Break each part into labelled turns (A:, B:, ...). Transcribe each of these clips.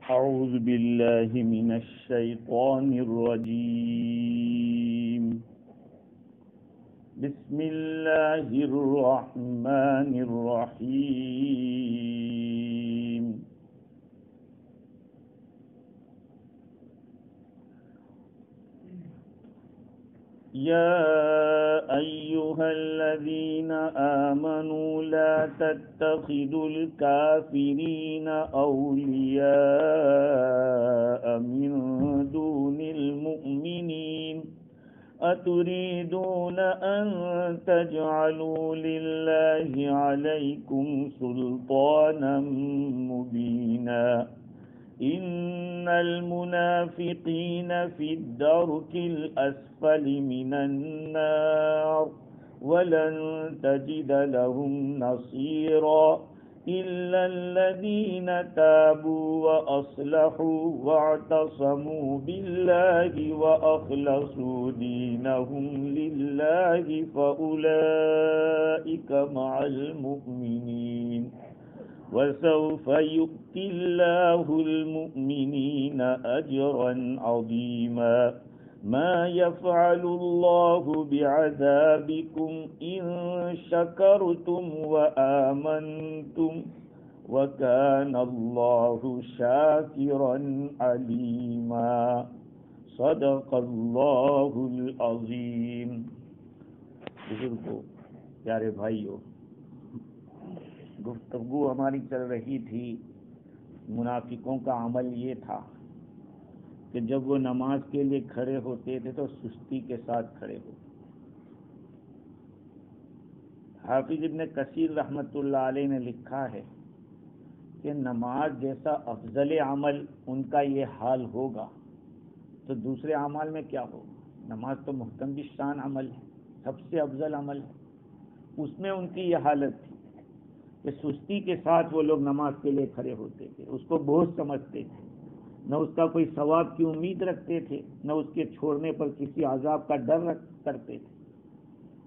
A: أعوذ بالله من الشيطان الرجيم. بسم الله الرحمن الرحيم. يا أيها الذين آمنوا لا تتخذوا الكافرين أولياء من دون المؤمنين أتريدون أن تجعلوا لله عليكم سلطانا مبينا إن المنافقين في الدرك الأسفل من النار ولن تجد لهم نصيرا إلا الذين تابوا وأصلحوا واعتصموا بالله وأخلصوا دينهم لله فأولئك مع المؤمنين وسوف يؤتي الله المؤمنين أجرا عظيما ما يفعل الله بعذابكم إن شكرتم وآمنتم وكان الله شاكرا عليما صدق اللہ العظیم. بزرگوں، پیارے بھائیوں، گفتگو ہماری چل رہی تھی. منافقوں کا عمل یہ تھا کہ جب وہ نماز کے لیے کھڑے ہوتے تھے تو سستی کے ساتھ کھڑے ہوتے. حافظ ابن کثیر رحمۃ اللہ علیہ نے لکھا ہے کہ نماز جیسا افضل عمل ان کا یہ حال ہوگا تو دوسرے اعمال میں کیا ہوگا. نماز تو محتم شان عمل ہے، سب سے افضل عمل ہے. اس میں ان کی یہ حالت تھی کہ سستی کے ساتھ وہ لوگ نماز کے لیے کھڑے ہوتے تھے، اس کو بوجھ سمجھتے تھے، نہ اس کا کوئی ثواب کی امید رکھتے تھے، نہ اس کے چھوڑنے پر کسی عذاب کا ڈر کرتے تھے.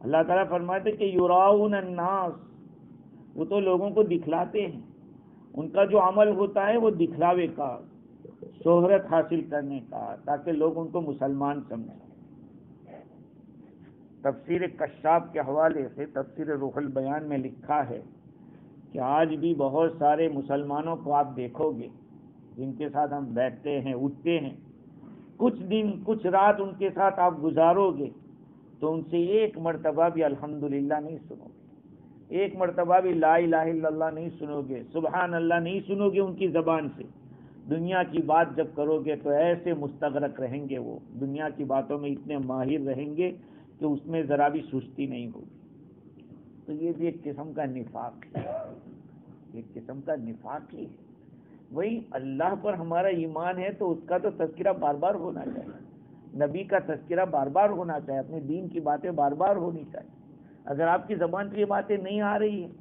A: اللہ تعالیٰ فرماتے کہ یراؤن الناس، وہ تو لوگوں کو دکھلاتے ہیں. ان کا جو عمل ہوتا ہے وہ دکھلاوے کا، شہرت حاصل کرنے کا، تاکہ لوگ ان کو مسلمان سمجھیں. تفسیر کشاف کے حوالے سے تفسیر روح البیان میں لکھا ہے کہ آج بھی بہت سارے مسلمانوں کو آپ دیکھو گے جن کے ساتھ ہم بیٹھتے ہیں، اٹھتے ہیں، کچھ دن کچھ رات ان کے ساتھ آپ گزارو گے تو ان سے ایک مرتبہ بھی الحمدللہ نہیں سنو گے، ایک مرتبہ بھی لا الہ الا اللہ نہیں سنو گے، سبحان اللہ نہیں سنو گے ان کی زبان سے. دنیا کی بات جب کرو گے تو ایسے مستغرق رہیں گے، وہ دنیا کی باتوں میں اتنے ماہر رہیں گے کہ اس میں ذرا بھی سستی نہیں ہوگی. تو یہ بھی ایک قسم کا نفاق ہے، ایک قسم کا نفاق ہی ہے. وہی اللہ پر ہمارا ایمان ہے تو اس کا تو تذکرہ بار بار ہونا چاہیے، نبی کا تذکرہ بار بار ہونا چاہیے، اپنے دین کی باتیں بار بار ہونی چاہیے. اگر آپ کی زبان پہ یہ باتیں نہیں آ رہی ہیں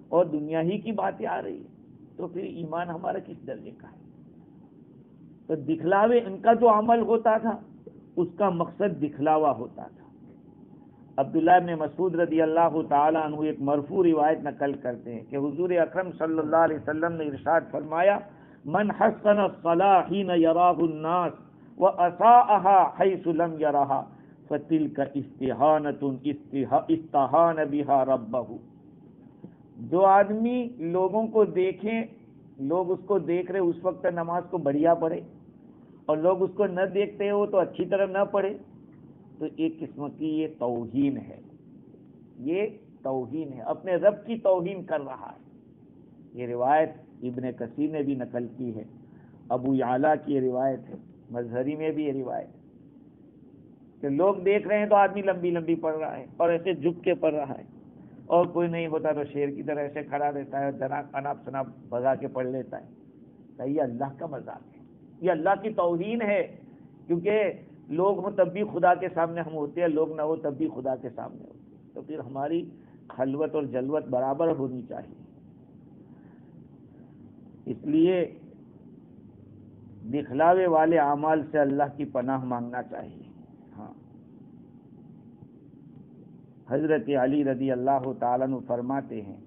A: اور دنیا ہی کی باتیں آ رہی ہیں تو پھر ایمان ہمارا کس درجے کا ہے. تو دکھلاوے، ان کا جو عمل ہوتا تھا اس کا مقصد دکھلاوا ہوتا تھا. عبداللہ ابن مسعود رضی اللہ تعالیٰ عنہ ایک مرفوع روایت نقل کرتے ہیں کہ حضور اکرم صلی اللہ علیہ وسلم نے ارشاد فرمایا من حسن الصلاة حين يراہ الناس واساءها حيث لم يرها فتلك استهانة استهان بها ربه. جو آدمی لوگوں کو دیکھیں، لوگ اس کو دیکھ رہے اس وقت نماز کو بڑھیا پڑھے اور لوگ اس کو نہ دیکھتے ہو تو اچھی طرح نہ پڑھے تو ایک قسم کی یہ توہین ہے، یہ توہین ہے، اپنے رب کی توہین کر رہا ہے. یہ روایت ابن کثیر نے بھی نقل کی ہے، ابو یعلا کی یہ روایت ہے، مظہری میں بھی یہ روایت ہے کہ لوگ دیکھ رہے ہیں تو آدمی لمبی لمبی پڑھ رہا ہے اور ایسے جھک کے پڑھ رہا ہے، اور کوئی نہیں ہوتا تو شیر کی طرح ایسے کھڑا رہتا ہے، اناپ شناپ بھگا کے پڑھ لیتا ہے. تو یہ اللہ کا مذاق ہے، یہ اللہ کی توہین ہے. کیونکہ لوگ ہوں تب بھی خدا کے سامنے ہم ہوتے ہیں، لوگ نہ ہو تب بھی خدا کے سامنے ہوتے ہیں. تو پھر ہماری خلوت اور جلوت برابر ہونی چاہیے. اس لیے دکھلاوے والے اعمال سے اللہ کی پناہ مانگنا چاہیے. ہاں، حضرت علی رضی اللہ تعالیٰ عنہ فرماتے ہیں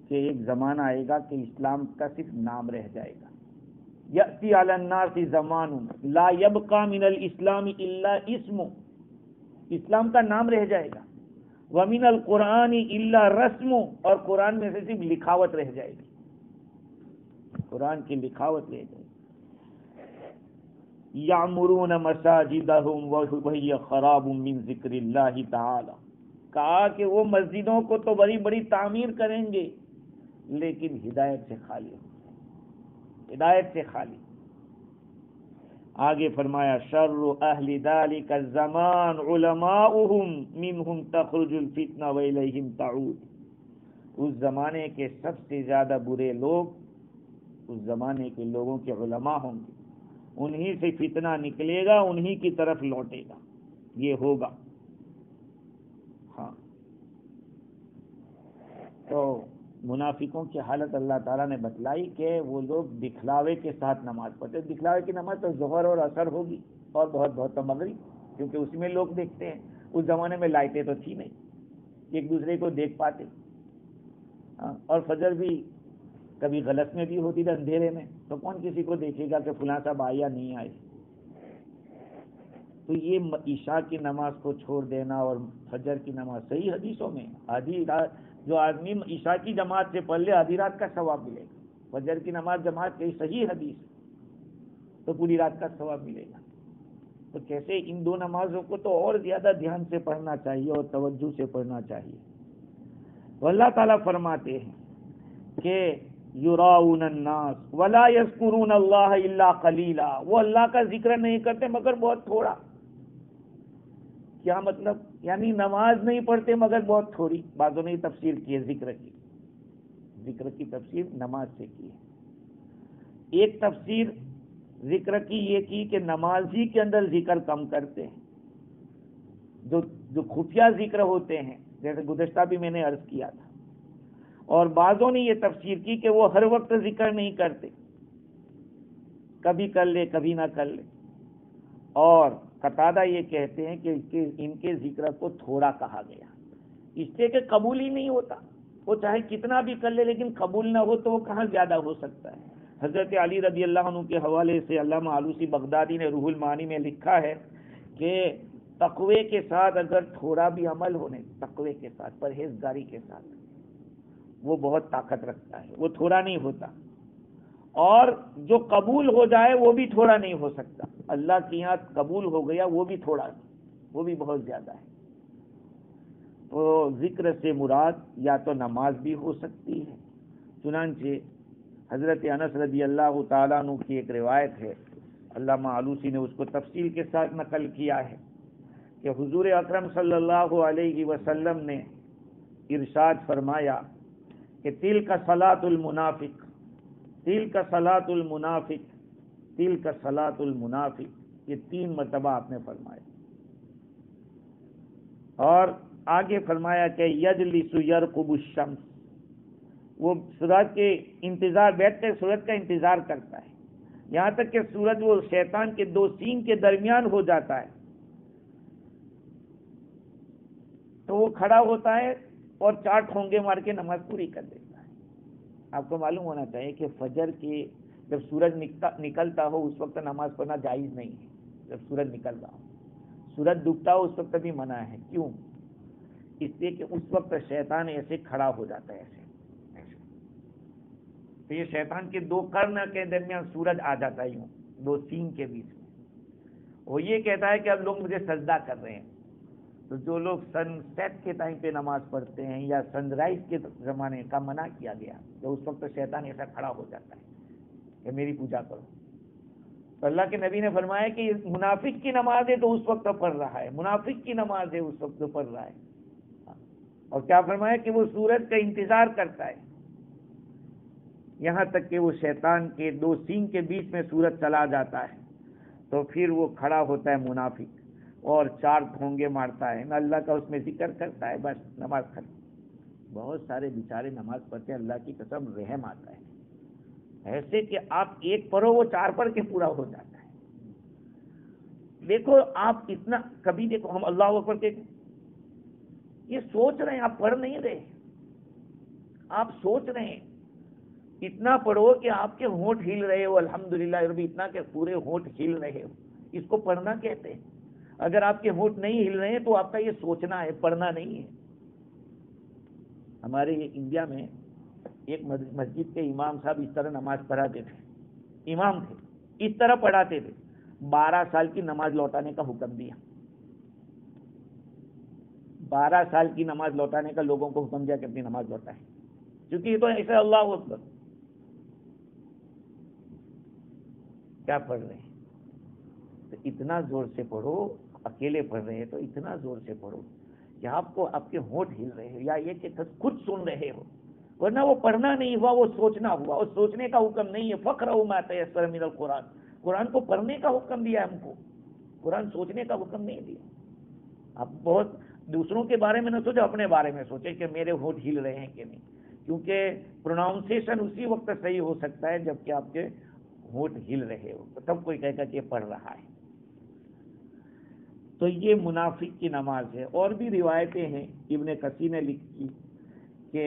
A: کہ ایک زمانہ آئے گا کہ اسلام کا صرف نام رہ جائے گا، یأتی علی الناس زمان لا یبقى من الاسلام الا اسم، اسلام کا نام رہ جائے گا، ومن القرآن الا رسم، اور قرآن میں سے صرف لکھاوٹ رہ جائے گی، قرآن کی لکھاوٹ رہ جائے گی۔ یعمرون مساجدہم وہی خراب من ذکر اللہ تعالی، کہا کہ وہ مسجدوں کو تو بڑی بڑی تعمیر کریں گے لیکن ہدایت سے خالی ہوں، ہدایت سے خالی۔ آگے فرمایا شر اہل ذلک الزمان علماؤہم منہم تخرج الفتنہ والیہم تعود، اس زمانے کے سب سے زیادہ برے لوگ اس زمانے کے لوگوں کے علماء ہوں گے، انہی سے فتنہ نکلے گا، انہی کی طرف لوٹے گا، یہ ہوگا۔ ہاں، تو منافقوں کی حالت اللہ تعالیٰ نے بتلائی کہ وہ لوگ دکھلاوے کے ساتھ نماز پڑھتے، دکھلاوے کی نماز تو ظہر اور عصر ہوگی اور بہت بہت تو مغرب، کیونکہ اس میں لوگ دیکھتے ہیں، اس زمانے میں لائٹیں تو تھی نہیں، ایک دوسرے کو دیکھ پاتے، اور فجر بھی کبھی غلط میں بھی ہوتی تھی اندھیرے میں، تو کون کسی کو دیکھے گا کہ فلاں صاحب آئے یا نہیں آئے۔ تو یہ عشاء کی نماز کو چھوڑ دینا اور فجر کی نماز، صحیح حدیثوں میں آدھی رات جو آدمی عشاء کی جماعت سے پڑھ لے آدھی رات کا ثواب ملے گا، فجر کی نماز جماعت کی صحیح حدیث تو پوری رات کا ثواب ملے گا۔ تو کیسے ان دو نمازوں کو تو اور زیادہ دھیان سے پڑھنا چاہیے اور توجہ سے پڑھنا چاہیے۔ تو اللہ تعالیٰ فرماتے ہیں کہ یراؤن الناس ولا یذکرون اللہ الا قلیلا، وہ اللہ کا ذکر نہیں کرتے مگر بہت تھوڑا۔ کیا مطلب؟ یعنی نماز نہیں پڑھتے مگر بہت تھوڑی۔ بعضوں نے تفسیر کی ہے ذکر کی، ذکر کی تفسیر نماز سے کی ہے۔ ایک تفسیر ذکر کی یہ کی کہ نمازی کے اندر ذکر کم کرتے ہیں، جو خفیہ ذکر ہوتے ہیں، جیسے گزشتہ بھی میں نے عرض کیا تھا۔ اور بعضوں نے یہ تفسیر کی کہ وہ ہر وقت ذکر نہیں کرتے، کبھی کر لے کبھی نہ کر لے۔ اور قتادہ یہ کہتے ہیں کہ ان کے ذکر کو تھوڑا کہا گیا، اس سے کہ قبول ہی نہیں ہوتا، وہ چاہے کتنا بھی کر لے لیکن قبول نہ ہو تو وہ کہاں زیادہ ہو سکتا ہے۔ حضرت علی رضی اللہ عنہ کے حوالے سے علامہ آلوسی بغدادی نے روح المعانی میں لکھا ہے کہ تقوی کے ساتھ اگر تھوڑا بھی عمل ہونے، تقوی کے ساتھ پرہیزگاری کے ساتھ، وہ بہت طاقت رکھتا ہے، وہ تھوڑا نہیں ہوتا۔ اور جو قبول ہو جائے وہ بھی تھوڑا نہیں ہو سکتا، اللہ کے یہاں قبول ہو گیا وہ بھی تھوڑا نہیں، وہ بھی بہت زیادہ ہے۔ تو ذکر سے مراد یا تو نماز بھی ہو سکتی ہے، چنانچہ حضرت انس رضی اللہ تعالیٰ عنہ کی ایک روایت ہے، علامہ آلوسی نے اس کو تفصیل کے ساتھ نقل کیا ہے کہ حضور اکرم صلی اللہ علیہ وسلم نے ارشاد فرمایا کہ تلک صلاۃ المنافق، تلک صلاۃ المنافق، تلک صلاۃ المنافق، یہ 3 مرتبہ آپ نے فرمایا۔ اور آگے فرمایا کہ یجلس یرقب الشمس، وہ سورج کے انتظار بیٹھ کر سورج کا انتظار کرتا ہے، یہاں تک کہ سورج وہ شیطان کے 2 سینگ کے درمیان ہو جاتا ہے تو وہ کھڑا ہوتا ہے اور 4 ٹھونگے مار کے نماز پوری کر دیتا ہے۔ آپ کو معلوم ہونا چاہیے کہ فجر کے جب سورج نکلتا ہو اس وقت نماز پڑھنا جائز نہیں ہے، جب سورج نکل رہا ہو، سورج ڈوبتا ہو اس وقت بھی منع ہے۔ کیوں؟ اس لیے کہ اس وقت شیطان ایسے کھڑا ہو جاتا ہے، ایسے تو یہ شیطان کے 2 قرن کے درمیان سورج آ جاتا ہے، یوں 2 سینگ کے بیچ میں، وہ یہ کہتا ہے کہ اب لوگ مجھے سجدہ کر رہے ہیں۔ تو جو لوگ سن سیٹ کے ٹائم پہ نماز پڑھتے ہیں یا سن رائز کے زمانے کا منع کیا گیا، تو اس وقت شیطان ایسا کھڑا ہو جاتا ہے کہ میری پوجا کرو۔ تو اللہ کے نبی نے فرمایا کہ منافق کی نماز ہے تو اس وقت پڑھ رہا ہے، منافق کی نماز ہے اس وقت پڑھ رہا ہے۔ اور کیا فرمایا کہ وہ سورج کا انتظار کرتا ہے یہاں تک کہ وہ شیطان کے 2 سینگ کے بیچ میں سورج چلا جاتا ہے، تو پھر وہ کھڑا ہوتا ہے منافق اور 4 ٹھونگے مارتا ہے، نہ اللہ کا اس میں ذکر کرتا ہے، بس نماز ختم۔ بہت سارے بیچارے نماز پڑھتے ہیں، اللہ کی قسم رحم آتا ہے، ایسے کہ آپ 1 پڑھو وہ 4 پڑھ کے پورا ہو جاتا ہے۔ دیکھو آپ اتنا کبھی دیکھو ہم اللہ اکبر کے یہ سوچ رہے ہیں، آپ پڑھ نہیں رہے، آپ سوچ رہے ہیں اتنا پڑھو کہ آپ کے ہونٹ ہل رہے ہو، الحمدللہ ربی، اتنا کہ پورے ہونٹ ہل رہے ہو، اس کو پڑھنا کہتے ہیں۔ اگر آپ کے ہونٹ نہیں ہل رہے ہیں تو آپ کا یہ سوچنا ہے، پڑھنا نہیں ہے۔ ہمارے انڈیا میں ایک مسجد کے امام صاحب اس طرح نماز پڑھاتے تھے، امام تھے، اس طرح پڑھاتے تھے، 12 سال کی نماز لوٹانے کا حکم دیا، 12 سال کی نماز لوٹانے کا لوگوں کو حکم دیا کہ اپنی نماز لوٹائیں، کیونکہ یہ تو ایسا اللہ اکبر کیا پڑھ رہے ہیں۔ تو اتنا زور سے پڑھو، اکیلے پڑھ رہے ہیں تو اتنا زور سے پڑھو کہ آپ کو آپ کے ہونٹ ہل رہے ہو، یا یہ کہ خود سن رہے ہو، ورنہ وہ پڑھنا نہیں ہوا، وہ سوچنا ہوا، اور سوچنے کا حکم نہیں ہے۔ فقرؤ ما تیسر من القرآن، قرآن کو پڑھنے کا حکم دیا ہم کو، قرآن سوچنے کا حکم نہیں دیا۔ آپ بہت دوسروں کے بارے میں نہ سوچے، اپنے بارے میں سوچے کہ میرے ہونٹ ہل رہے ہیں کہ نہیں، کیونکہ پروناؤنسیشن اسی وقت صحیح ہو سکتا ہے جب کہ آپ کے ہونٹ ہل رہے ہو، تب کوئی کہے گا کہ یہ پڑھ رہا ہے۔ تو یہ منافق کی نماز ہے۔ اور بھی روایتیں ہیں، ابن کثیر نے لکھی کہ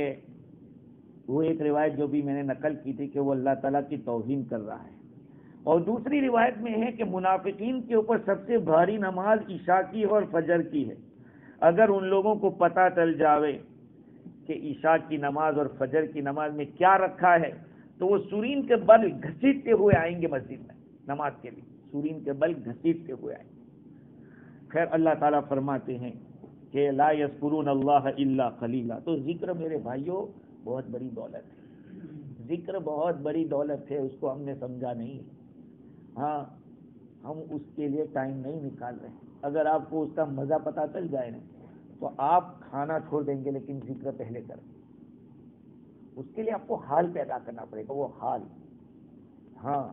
A: وہ ایک روایت جو بھی میں نے نقل کی تھی کہ وہ اللہ تعالیٰ کی توہین کر رہا ہے، اور دوسری روایت میں ہے کہ منافقین کے اوپر سب سے بھاری نماز عشاء کی اور فجر کی ہے۔ اگر ان لوگوں کو پتہ چل جاوے کہ عشاء کی نماز اور فجر کی نماز میں کیا رکھا ہے تو وہ سورین کے بل گھسیٹتے ہوئے آئیں گے مسجد میں نماز کے لیے، سورین کے بل گھسیٹتے ہوئے آئیں گے۔ خیر اللہ تعالیٰ فرماتے ہیں کہ لا یذکرون اللہ الا قلیلا۔ تو ذکر میرے بھائیوں بہت بڑی دولت ہے، ذکر بہت بڑی دولت ہے، اس کو ہم نے سمجھا نہیں۔ ہاں، ہم اس کے لیے ٹائم نہیں نکال رہے۔ اگر آپ کو اس کا مزہ پتہ چل جائے نا تو آپ کھانا چھوڑ دیں گے، لیکن ذکر پہلے کریں۔ اس کے لیے آپ کو حال پیدا کرنا پڑے گا، وہ حال۔ ہاں،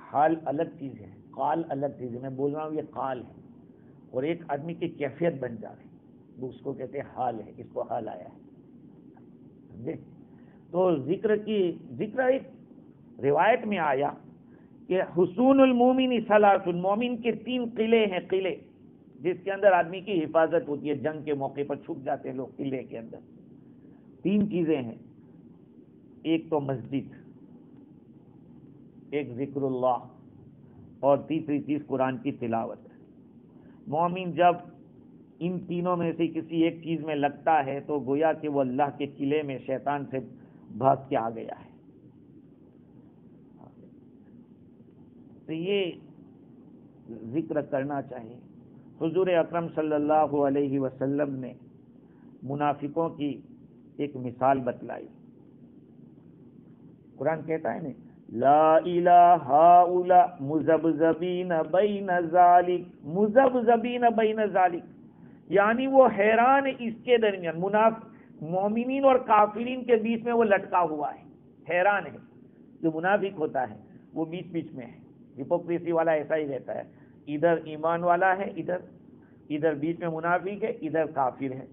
A: حال الگ چیز ہے، قال الگ چیز ہے۔ میں بول رہا ہوں یہ قال ہے، اور ایک آدمی کی کیفیت بن جائے وہ اس کو کہتے ہیں حال ہے، اس کو حال آیا ہے، سمجھے؟ تو ذکر ایک روایت میں آیا کہ حصون المومن ثلاث، مومن کے 3 قلعے ہیں، قلعے جس کے اندر آدمی کی حفاظت ہوتی ہے، جنگ کے موقع پر چھپ جاتے ہیں لوگ قلعے کے اندر۔ 3 چیزیں ہیں، ایک تو مسجد، ایک ذکر اللہ، اور تیسری چیز قرآن کی تلاوت۔ مومن جب ان تینوں میں سے کسی ایک چیز میں لگتا ہے تو گویا کہ وہ اللہ کے قلعے میں شیطان سے بھاگ کے آ گیا ہے۔ تو یہ ذکر کرنا چاہیے۔ حضور اکرم صلی اللہ علیہ وسلم نے منافقوں کی ایک مثال بتلائی۔ قرآن کہتا ہے نا لا الہ ہؤلاء مذبذبین بین ذالک، مذبذبین بین ذالک، یعنی وہ حیران ہے اس کے درمیان، مومنین اور کافرین کے بیچ میں وہ لٹکا ہوا ہے، حیران ہے۔ جو منافق ہوتا ہے وہ بیچ میں ہے، ہپوکریسی والا ایسا ہی رہتا ہے، ادھر ایمان والا ہے، ادھر بیچ میں منافق ہے، ادھر کافر ہے،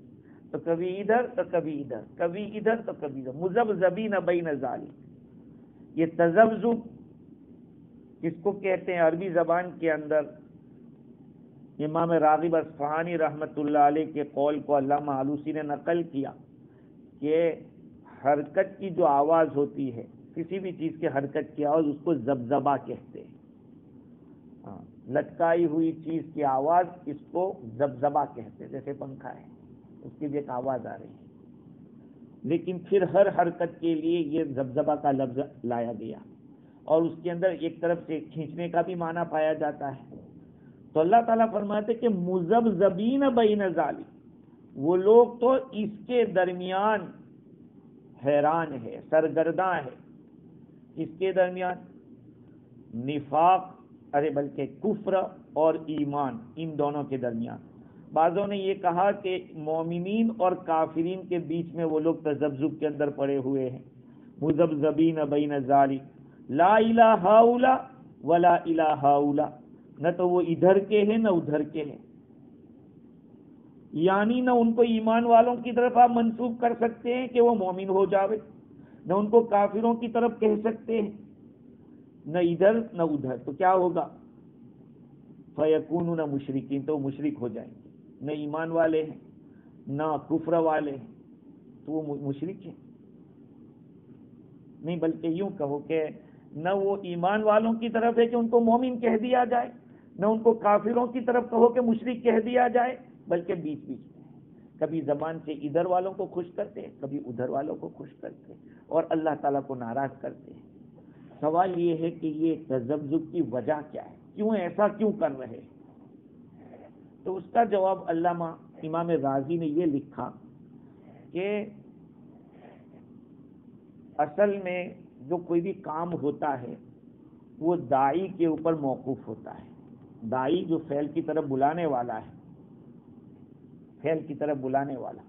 A: تو کبھی ادھر تو کبھی ادھر، کبھی ادھر تو کبھی ادھر، مذبذبین بین ذالک۔ یہ تذبذب کس کو کہتے ہیں عربی زبان کے اندر؟ امام راغب اصفہانی رحمۃ اللہ علیہ کے قول کو علامہ آلوسی نے نقل کیا کہ حرکت کی جو آواز ہوتی ہے، کسی بھی چیز کی حرکت کی آواز، اس کو ذبذبہ کہتے ہیں۔ لٹکائی ہوئی چیز کی آواز اس کو ذبذبہ کہتے ہیں، جیسے پنکھا ہے اس کی بھی ایک آواز آ رہی ہے، لیکن پھر ہر حرکت کے لیے یہ ذبذبہ کا لفظ لایا گیا، اور اس کے اندر ایک طرف سے کھینچنے کا بھی معنی پایا جاتا ہے۔ تو اللہ تعالیٰ فرماتے کہ مذبذبین بین ذالک، وہ لوگ تو اس کے درمیان حیران ہے، سرگرداں ہے۔ اس کے درمیان نفاق، بلکہ کفر اور ایمان، ان دونوں کے درمیان۔ بعضوں نے یہ کہا کہ مومنین اور کافرین کے بیچ میں وہ لوگ تذبذب کے اندر پڑے ہوئے ہیں، مذبذبین بین ذالک، لا الہ ہؤلاء ولا الہ ہؤلاء، نہ تو وہ ادھر کے ہیں نہ ادھر کے ہیں، یعنی نہ ان کو ایمان والوں کی طرف آپ منسوب کر سکتے ہیں کہ وہ مومن ہو جاوے، نہ ان کو کافروں کی طرف کہہ سکتے ہیں، نہ ادھر نہ ادھر، تو کیا ہوگا؟ فیکونون مشرکین، تو مشرک ہو جائیں گے، نہ ایمان والے ہیں نہ کفر والے ہیں، تو وہ مشرک ہیں۔ نہیں بلکہ یوں کہو کہ نہ وہ ایمان والوں کی طرف ہے کہ ان کو مومن کہہ دیا جائے، نہ ان کو کافروں کی طرف کہو کہ مشرک کہہ دیا جائے، بلکہ بیچ بیچ میں کبھی زبان سے ادھر والوں کو خوش کرتے ہیں، کبھی ادھر والوں کو خوش کرتے ہیں، اور اللہ تعالیٰ کو ناراض کرتے ہیں۔ سوال یہ ہے کہ یہ تذبذب کی وجہ کیا ہے، کیوں ایسا کیوں کر رہے ہیں؟ تو اس کا جواب علامہ امام رازی نے یہ لکھا کہ اصل میں جو کوئی بھی کام ہوتا ہے وہ داعی کے اوپر موقوف ہوتا ہے۔ داعی جو فعل کی طرف بلانے والا ہے، فعل کی طرف بلانے والا۔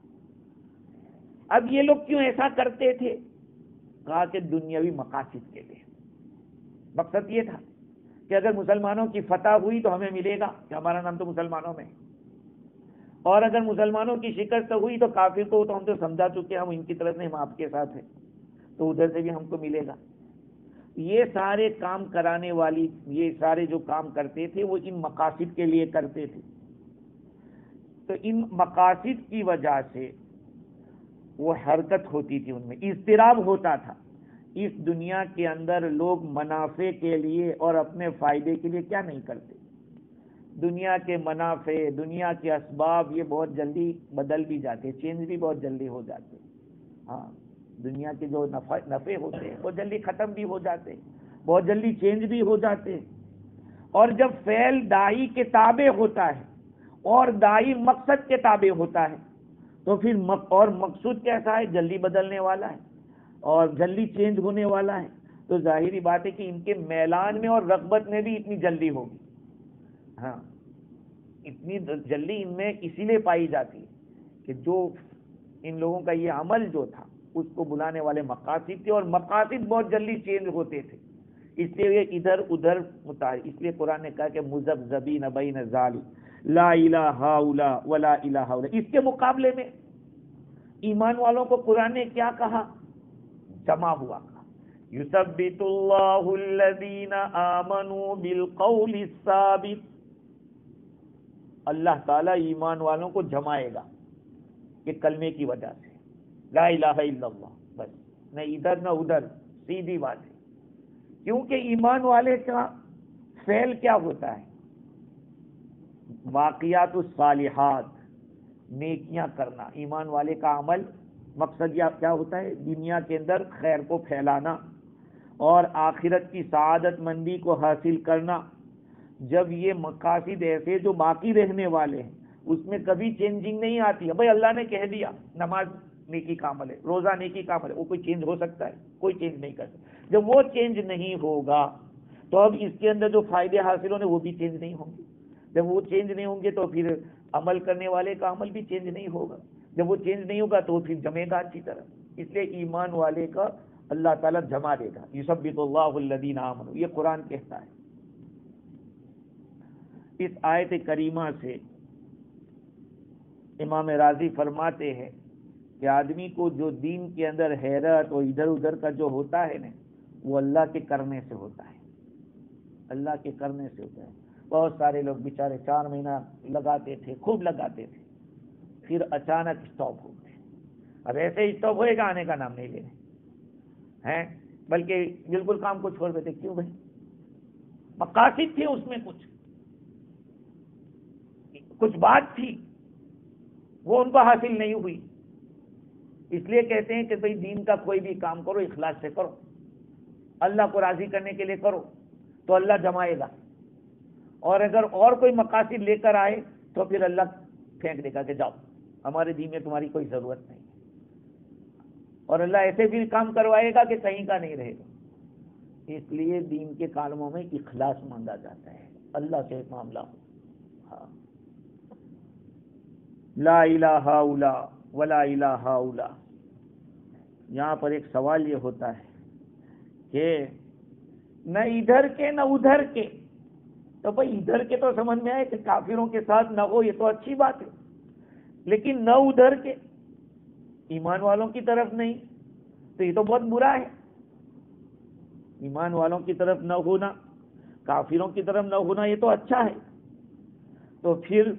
A: اب یہ لوگ کیوں ایسا کرتے تھے؟ کہا کہ دنیاوی مقاصد کے لیے۔ مقصد یہ تھا کہ اگر مسلمانوں کی فتح ہوئی تو ہمیں ملے گا کہ ہمارا نام تو مسلمانوں میں، اور اگر مسلمانوں کی شکست ہوئی تو کافر کو تو ہم تو سمجھا چکے ہیں، ہم ان کی طرف نہیں، ہم آپ کے ساتھ ہیں، تو ادھر سے بھی ہم کو ملے گا۔ یہ سارے کام کرانے والی، یہ سارے جو کام کرتے تھے وہ ان مقاصد کے لیے کرتے تھے۔ تو ان مقاصد کی وجہ سے وہ حرکت ہوتی تھی، ان میں اضطراب ہوتا تھا۔ اس دنیا کے اندر لوگ منافع کے لیے اور اپنے فائدے کے لیے کیا نہیں کرتے؟ دنیا کے منافع، دنیا کے اسباب یہ بہت جلدی بدل بھی جاتے، چینج بھی بہت جلدی ہو جاتے۔ ہاں، دنیا کے جو نفع ہوتے ہیں وہ جلدی ختم بھی ہو جاتے، بہت جلدی چینج بھی ہو جاتے۔ اور جب فعل داعی کے تابع ہوتا ہے اور داعی مقصد کے تابع ہوتا ہے تو پھر اور مقصود کیسا ہے؟ جلدی بدلنے والا ہے اور جلدی چینج ہونے والا ہے، تو ظاہری بات ہے کہ ان کے میلان میں اور رغبت میں بھی اتنی جلدی ہوگی۔ ہاں، اتنی جلدی ان میں اسی لیے پائی جاتی ہے کہ جو ان لوگوں کا یہ عمل جو تھا اس کو بلانے والے مقاصد تھے، اور مقاصد بہت جلدی چینج ہوتے تھے، اس لیے یہ ادھر ادھر متحرک۔ اس لیے قرآن نے کہا کہ مذبذبین بین ذالک لا الہ ہؤلاء ولا الہ ہؤلاء۔ اس کے مقابلے میں ایمان والوں کو قرآن نے کیا کہا؟ جمع ہوا کہا، یثبت اللہ الذین آمنوا بالقول الثابت۔ اللہ تعالیٰ ایمان والوں کو جمائے گا کہ کلمے کی وجہ سے لا الہ الا اللہ، بس نہ ادھر نہ ادھر، سیدھی بات ہے۔ کیونکہ ایمان والے کا فعل کیا ہوتا ہے؟ واقعات الصالحات، نیکیاں کرنا۔ ایمان والے کا عمل مقصد کیا ہوتا ہے؟ دنیا کے اندر خیر کو پھیلانا اور آخرت کی سعادت مندی کو حاصل کرنا۔ جب یہ مقاصد ایسے جو باقی رہنے والے ہیں اس میں کبھی چینجنگ نہیں آتی ہے، بھائی اللہ نے کہہ دیا نماز نیکی کا عمل ہے، روزہ نیکی کا عمل ہے، وہ کوئی چینج ہو سکتا ہے؟ کوئی چینج نہیں کر سکتا۔ جب وہ چینج نہیں ہوگا تو اب اس کے اندر جو فائدے حاصل ہونے وہ بھی چینج نہیں ہوں گے۔ جب وہ چینج نہیں ہوں گے تو پھر عمل کرنے والے کا عمل بھی چینج نہیں ہوگا۔ جب وہ چینج نہیں ہوگا تو پھر جمے گا اچھی طرح۔ اس لیے ایمان والے کا اللہ تعالیٰ جمع دے گا، یثبت اللہ الذین آمنوا، یہ قرآن کہتا ہے۔ اس آیت کریمہ سے امام راضی فرماتے ہیں کہ آدمی کو جو دین کے اندر حیرت اور ادھر ادھر کا جو ہوتا ہے نا، وہ اللہ کے کرنے سے ہوتا ہے، اللہ کے کرنے سے ہوتا ہے۔ بہت سارے لوگ بیچارے 4 مہینہ لگاتے تھے، خوب لگاتے تھے، پھر اچانک اسٹاپ ہو گئے۔ اب ایسے ہی اسٹاپ ہوئے گا، آنے کا نام نہیں لینے ہیں، بلکہ بالکل کام کو چھوڑ دیتے۔ کیوں بھائی؟ مقاصد تھے اس میں، کچھ بات تھی، وہ ان کو حاصل نہیں ہوئی۔ اس لیے کہتے ہیں کہ بھئی دین کا کوئی بھی کام کرو اخلاص سے کرو، اللہ کو راضی کرنے کے لیے کرو تو اللہ جمائے گا، اور اگر اور کوئی مقاصد لے کر آئے تو پھر اللہ پھینک دے گا کہ جاؤ، ہمارے دین میں تمہاری کوئی ضرورت نہیں، اور اللہ ایسے بھی کام کروائے گا کہ کہیں کا نہیں رہے گا۔ اس لیے دین کے کاموں میں اخلاص مانگا جاتا ہے، اللہ سے معاملہ ہو۔ ہاں، لا الہ الا ولا الہ الا۔ یہاں پر ایک سوال یہ ہوتا ہے کہ نہ ادھر کے نہ ادھر کے، تو بھائی ادھر کے تو سمجھ میں آئے کہ کافروں کے ساتھ نہ ہو، یہ تو اچھی بات ہے، لیکن نہ ادھر کے، ایمان والوں کی طرف نہیں، تو یہ تو بہت برا ہے۔ ایمان والوں کی طرف نہ ہونا، کافروں کی طرف نہ ہونا، یہ تو اچھا ہے۔ تو پھر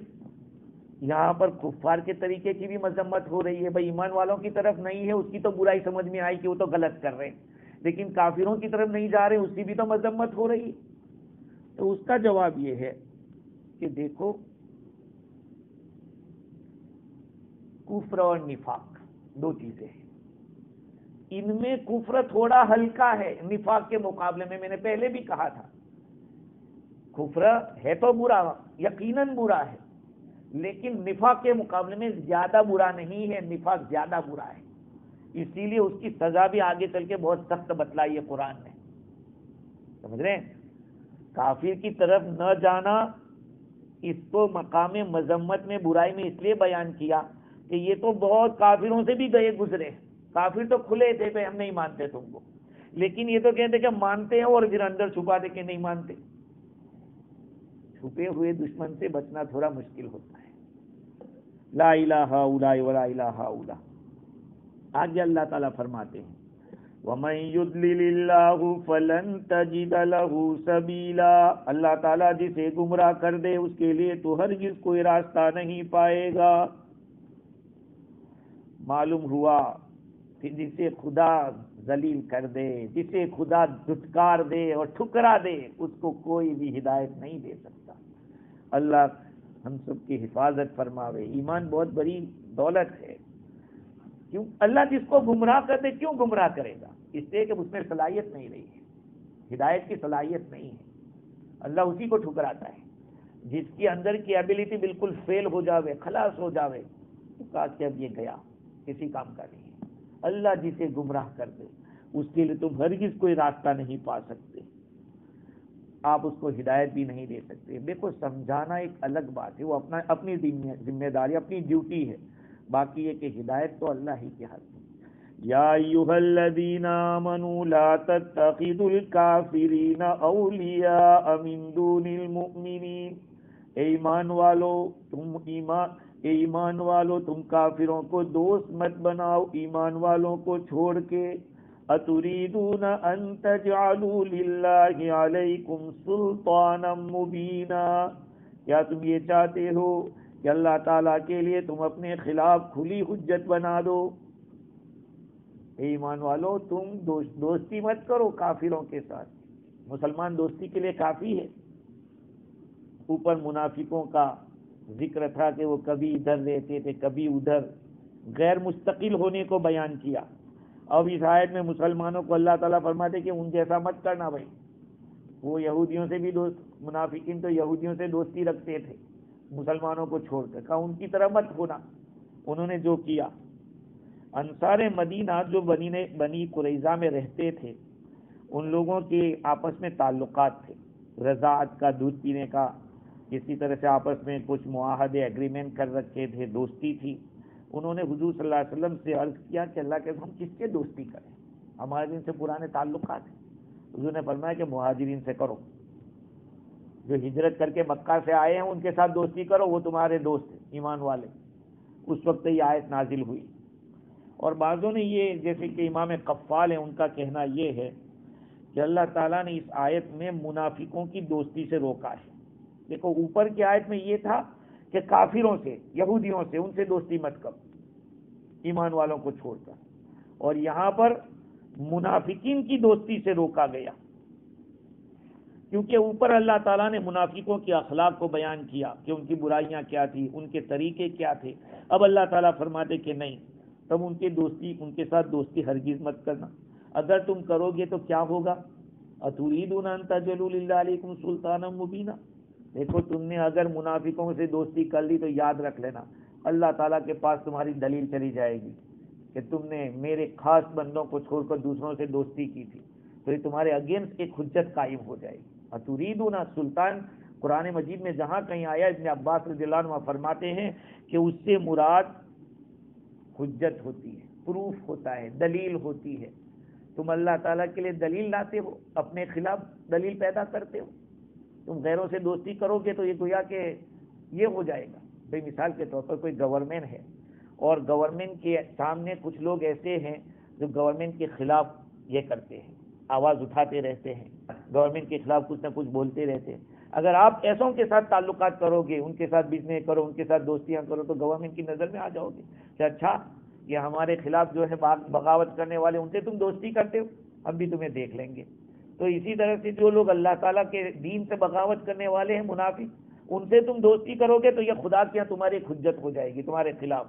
A: یہاں پر کفار کے طریقے کی بھی مذمت ہو رہی ہے، بھائی ایمان والوں کی طرف نہیں ہے، اس کی تو برائی سمجھ میں آئی کہ وہ تو غلط کر رہے ہیں، لیکن کافروں کی طرف نہیں جا رہے، اس کی بھی تو مذمت ہو رہی ہے۔ تو اس کا جواب یہ ہے کہ دیکھو، کفر اور نفاق دو چیزیں ہیں، ان میں کفر تھوڑا ہلکا ہے نفاق کے مقابلے میں نے پہلے بھی کہا تھا، کفر ہے تو برا، یقیناً برا ہے، لیکن نفاق کے مقابلے میں زیادہ برا نہیں ہے، نفاق زیادہ برا ہے، اسی لیے اس کی سزا بھی آگے چل کے بہت سخت بتلائی ہے قرآن نے، سمجھ رہے ہیں؟ کافر کی طرف نہ جانا اس کو مقام مذمت میں، برائی میں اس لیے بیان کیا کہ یہ تو بہت کافروں سے بھی گئے گزرے، کافر تو کھلے تھے کہ ہم نہیں مانتے تم کو، لیکن یہ تو کہتے کہ مانتے ہیں اور پھر اندر چھپا دے کہ نہیں مانتے۔ چھپے ہوئے دشمن سے بچنا تھوڑا مشکل ہوتا ہے۔ لا الہ الا ولا الہ الا۔ آگے اللہ تعالیٰ فرماتے ہیں وَمَن يُضْلِلِ اللَّهُ فَلَن تَجِدَ لَهُ سَبِيلًا، اللہ تعالیٰ جسے گمراہ کر دے اس کے لیے تو ہرگز کوئی راستہ نہیں پائے گا۔ معلوم ہوا کہ جسے خدا ذلیل کر دے، جسے خدا دھتکار دے اور ٹھکرا دے، اس کو کوئی بھی ہدایت نہیں دے سکتا۔ اللہ ہم سب کی حفاظت فرماوے۔ ایمان بہت بڑی دولت ہے، کیوں اللہ جس کو گمراہ کر دے کیوں گمراہ کرے گا؟ اس لیے کہ اس میں صلاحیت نہیں رہی ہے، ہدایت کی صلاحیت نہیں ہے، اللہ اسی کو ٹھکراتا ہے۔ جس کی اندر کی ایبلٹی بالکل فیل ہو جاوے، خلاص ہو جاوے، تو کہا کہ اب یہ گیا، کسی کام کا نہیں ہے۔ اللہ جسے گمراہ کر دے اس کے لیے تم ہرگز کوئی راستہ نہیں پا سکتے، آپ اس کو ہدایت بھی نہیں دے سکتے۔ دیکھو، سمجھانا ایک الگ بات ہے، وہ اپنی ذمہ داری، اپنی ڈیوٹی ہے، باقی یہ کہ ہدایت تو اللہ ہی کے ہاتھ میں۔ یا ایھا الذین آمنوا لا تتخذوا الکافرین اولیاء من دون المؤمنین، اے ایمان والو تم کافروں کو دوست مت بناؤ ایمان والوں کو چھوڑ کے۔ اتریدون ان تجعلوا للہ علیکم سلطانا مبینا، کیا تم یہ چاہتے ہو کہ اللہ تعالیٰ کے لیے تم اپنے خلاف کھلی حجت بنا دو؟ اے ایمان والو تم دوستی مت کرو کافروں کے ساتھ، مسلمان دوستی کے لیے کافی ہے۔ اوپر منافقوں کا ذکر تھا کہ وہ کبھی ادھر رہتے تھے کبھی ادھر، غیر مستقل ہونے کو بیان کیا۔ اب اس آیت میں مسلمانوں کو اللہ تعالیٰ فرماتے کہ ان جیسا مت کرنا بھائی، وہ یہودیوں سے بھی منافقین تو یہودیوں سے دوستی رکھتے تھے مسلمانوں کو چھوڑ کر، کہا ان کی طرح مت ہونا۔ انہوں نے جو کیا، انصار مدینہ جو بنی قریظہ میں رہتے تھے، ان لوگوں کے آپس میں تعلقات تھے، رضاعت کا، دودھ پینے کا، اسی طرح سے آپس میں کچھ معاہدے ایگریمنٹ کر رکھے تھے، دوستی تھی۔ انہوں نے حضور صلی اللہ علیہ وسلم سے عرض کیا کہ اللہ کے ہم کس کے دوستی کریں، ہمارے دن سے پرانے تعلقات ہیں۔ حضور نے فرمایا کہ مہاجرین سے کرو، جو ہجرت کر کے مکہ سے آئے ہیں ان کے ساتھ دوستی کرو، وہ تمہارے دوست ہیں ایمان والے۔ اس وقت یہ آیت نازل ہوئی۔ اور بعضوں نے یہ، جیسے کہ امام قفال ہیں، ان کا کہنا یہ ہے کہ اللہ تعالیٰ نے اس آیت میں منافقوں کی دوستی سے روکا ہے۔ دیکھو، اوپر کی آیت میں یہ تھا کہ کافروں سے، یہودیوں سے، ان سے دوستی مت کرو ایمان والوں کو چھوڑ کر، اور یہاں پر منافقین کی دوستی سے روکا گیا، کیونکہ اوپر اللہ تعالیٰ نے منافقوں کے اخلاق کو بیان کیا کہ ان کی برائیاں کیا تھی، ان کے طریقے کیا تھے۔ اب اللہ تعالیٰ فرماتے کہ نہیں، تم ان کے ساتھ دوستی ہرگز مت کرنا، اگر تم کرو گے تو کیا ہوگا؟ اتریدون ان تجعلوا للہ علیکم سلطانا مبینا۔ دیکھو، تم نے اگر منافقوں سے دوستی کر لی تو یاد رکھ لینا، اللہ تعالیٰ کے پاس تمہاری دلیل چلی جائے گی کہ تم نے میرے خاص بندوں کو چھوڑ کر دوسروں سے دوستی کی تھی، تو یہ تمہارے اگینسٹ ایک حجت قائم ہو جائے گی۔ اتریدون سلطان، قرآن مجید میں جہاں کہیں آیا، ابن عباس رضی اللہ عنہ فرماتے ہیں کہ اس سے مراد حجت ہوتی ہے، پروف ہوتا ہے، دلیل ہوتی ہے۔ تم اللہ تعالیٰ کے لیے دلیل لاتے ہو، اپنے خلاف دلیل پیدا کرتے ہو۔ تم غیروں سے دوستی کرو گے تو یہ گویا کہ یہ ہو جائے گا۔ بھئی مثال کے طور پر کوئی گورنمنٹ ہے اور گورنمنٹ کے سامنے کچھ لوگ ایسے ہیں جو گورنمنٹ کے خلاف یہ کرتے ہیں، آواز اٹھاتے رہتے ہیں، گورنمنٹ کے خلاف کچھ نہ کچھ بولتے رہتے ہیں۔ اگر آپ ایسوں کے ساتھ تعلقات کرو گے، ان کے ساتھ بزنس کرو، ان کے ساتھ دوستیاں کرو، تو گورنمنٹ کی نظر میں آ جاؤ گے کہ اچھا یہ ہمارے خلاف جو ہے بغاوت کرنے والے، ان سے تم دوستی کرتے ہو۔ اب بھی تمہیں دیکھ لیں گے. تو اسی طرح سے جو لوگ اللہ تعالیٰ کے دین سے بغاوت کرنے والے ہیں منافق، ان سے تم دوستی کرو گے تو یہ خدا کے یہاں تمہاری ایک حجت ہو جائے گی تمہارے خلاف،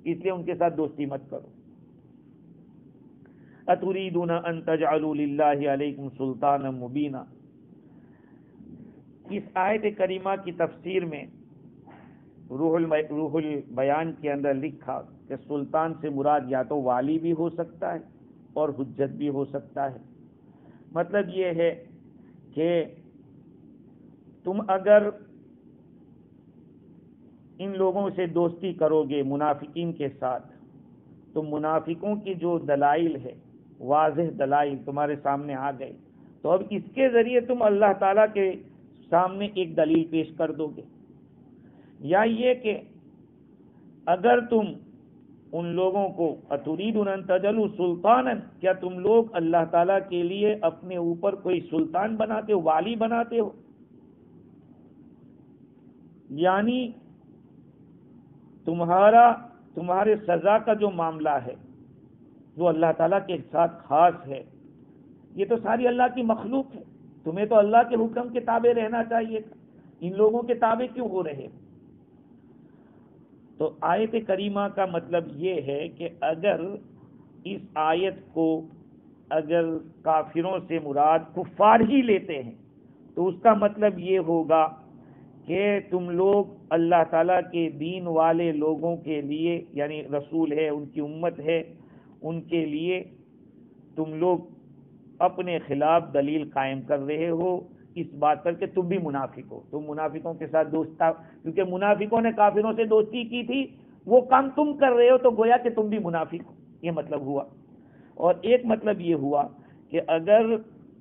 A: اس لیے ان کے ساتھ دوستی مت کرو. اتریدون ان تجعلوا للہ علیکم سلطانا مبینا. اس آیت کریمہ کی تفسیر میں روح البیان کے اندر لکھا کہ سلطان سے مراد یا تو والی بھی ہو سکتا ہے اور حجت بھی ہو سکتا ہے. مطلب یہ ہے کہ تم اگر ان لوگوں سے دوستی کرو گے منافقین کے ساتھ تو منافقوں کی جو دلائل ہے، واضح دلائل تمہارے سامنے آ گئے، تو اب اس کے ذریعے تم اللہ تعالیٰ کے سامنے ایک دلیل پیش کر دو گے. یا یہ کہ اگر تم ان لوگوں کو اتریدون ان تجعلوا سلطانا، کیا تم لوگ اللہ تعالیٰ کے لیے اپنے اوپر کوئی سلطان بناتے ہو، والی بناتے ہو، یعنی تمہارے سزا کا جو معاملہ ہے جو اللہ تعالیٰ کے ساتھ خاص ہے، یہ تو ساری اللہ کی مخلوق ہے، تمہیں تو اللہ کے حکم کے تابع رہنا چاہیے تھا، ان لوگوں کے تابع کیوں ہو رہے؟ تو آیت کریمہ کا مطلب یہ ہے کہ اگر اس آیت کو اگر کافروں سے مراد کفار ہی لیتے ہیں تو اس کا مطلب یہ ہوگا کہ تم لوگ اللہ تعالیٰ کے دین والے لوگوں کے لیے، یعنی رسول ہے، ان کی امت ہے، ان کے لیے تم لوگ اپنے خلاف دلیل قائم کر رہے ہو اس بات پر کہ تم بھی منافق ہو، تم منافقوں کے ساتھ کیونکہ منافقوں نے کافروں سے دوستی کی تھی، وہ کام تم کر رہے ہو تو گویا کہ تم بھی منافق ہو، یہ مطلب ہوا. اور ایک مطلب یہ ہوا کہ اگر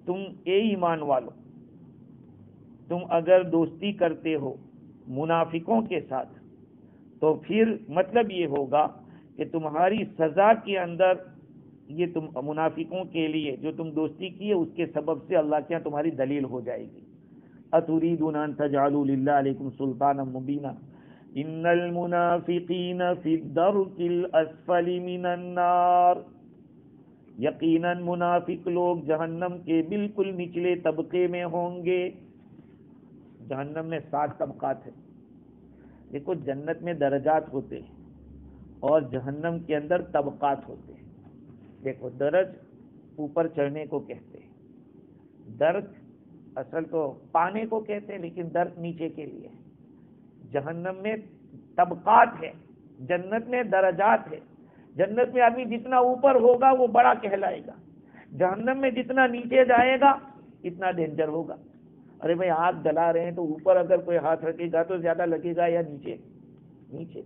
A: تم ایمان والو تم اگر دوستی کرتے ہو منافقوں کے ساتھ تو پھر مطلب یہ ہوگا کہ تمہاری سزا کے اندر یہ تم منافقوں کے لیے جو تم دوستی کی ہے اس کے سبب سے اللہ کے یہاں تمہاری دلیل ہو جائے گی. اتریدون ان تجعلوا للہ علیکم سلطانا مبینا ان المنافقین فی الدرک الاسفل من النار. یقیناً منافق لوگ جہنم کے بالکل نچلے طبقے میں ہوں گے. جہنم میں 7 طبقات ہیں. دیکھو جنت میں درجات ہوتے ہیں اور جہنم کے اندر طبقات ہوتے ہیں. دیکھو درج اوپر چڑھنے کو کہتے ہیں، درج اصل تو پانے کو کہتے ہیں لیکن درج نیچے کے لیے. جہنم میں طبقات ہے، جنت میں درجات ہے. جنت میں آدمی جتنا اوپر ہوگا وہ بڑا کہلائے گا، جہنم میں جتنا نیچے جائے گا اتنا ڈینجر ہوگا. ارے بھائی آگ جلا رہے ہیں تو اوپر اگر کوئی ہاتھ رکھے گا تو زیادہ لگے گا یا نیچے؟